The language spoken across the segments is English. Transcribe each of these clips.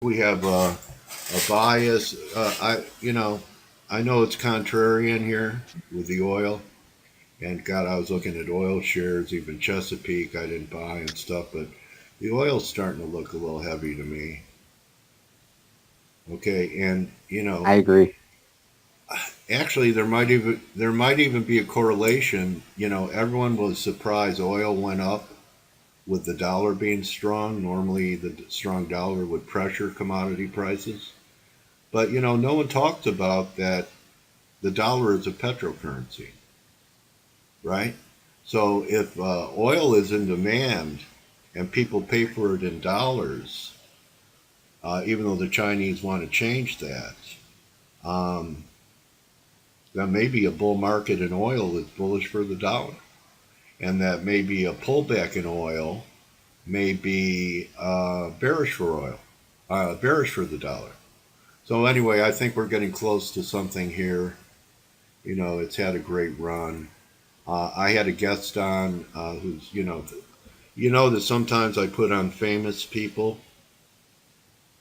We have a bias. I know it's contrarian here with the oil. And God, I was looking at oil shares, even Chesapeake, I didn't buy and stuff, but the oil's starting to look a little heavy to me. Okay, and I agree. actually there might even be a correlation. Everyone was surprised oil went up with the dollar being strong. Normally, the strong dollar would pressure commodity prices, but no one talks about that. The dollar is a petrocurrency, right? So if oil is in demand and people pay for it in dollars, even though the Chinese want to change that, um, that may be a bull market in oil that's bullish for the dollar. And that may be a pullback in oil, may be bearish for oil, bearish for the dollar. So anyway, I think we're getting close to something here. It's had a great run. I had a guest on who's, that sometimes I put on famous people,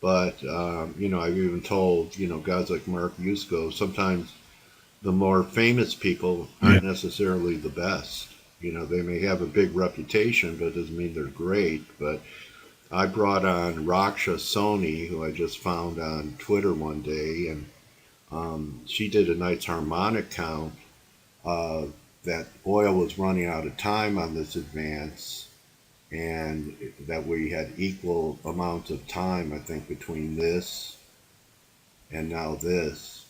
but I've even told guys like Mark Yusko sometimes the more famous people aren't necessarily the best. They may have a big reputation, but it doesn't mean they're great. But I brought on Raksha Soni, who I just found on Twitter one day, and she did a nice harmonic count uh, that oil was running out of time on this advance, and that we had equal amounts of time, I think, between this and now this.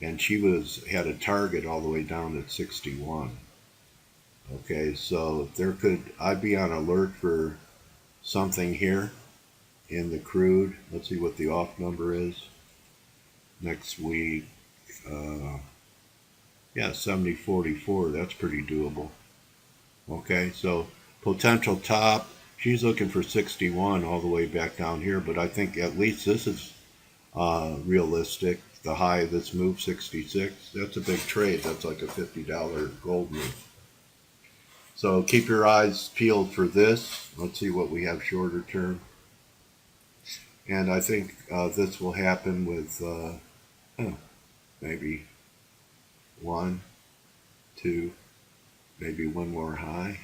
And she was had a target all the way down at 61. Okay, so I'd be on alert for something here in the crude. Let's see what the off number is next week. Uh, yeah, 70.44. That's pretty doable. Okay, so potential top. She's looking for 61 all the way back down here, but I think at least this is realistic. The high of this move, 66. That's a big trade. That's like a $50 gold move. So keep your eyes peeled for this. Let's see what we have shorter term. And I think this will happen with maybe one, two, maybe one more high.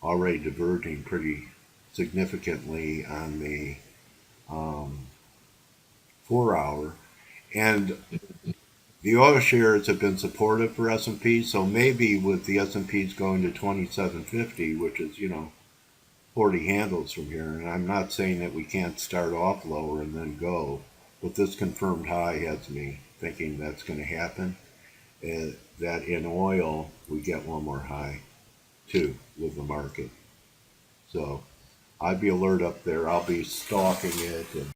Already diverging pretty significantly on the um, 4 hour. And the oil shares have been supportive for S&P, so maybe with the S&Ps going to 2750, which is 40 handles from here, and I'm not saying that we can't start off lower and then go, but this confirmed high has me thinking that's going to happen. That in oil we get one more high too with the market. So I'd be alert up there. I'll be stalking it and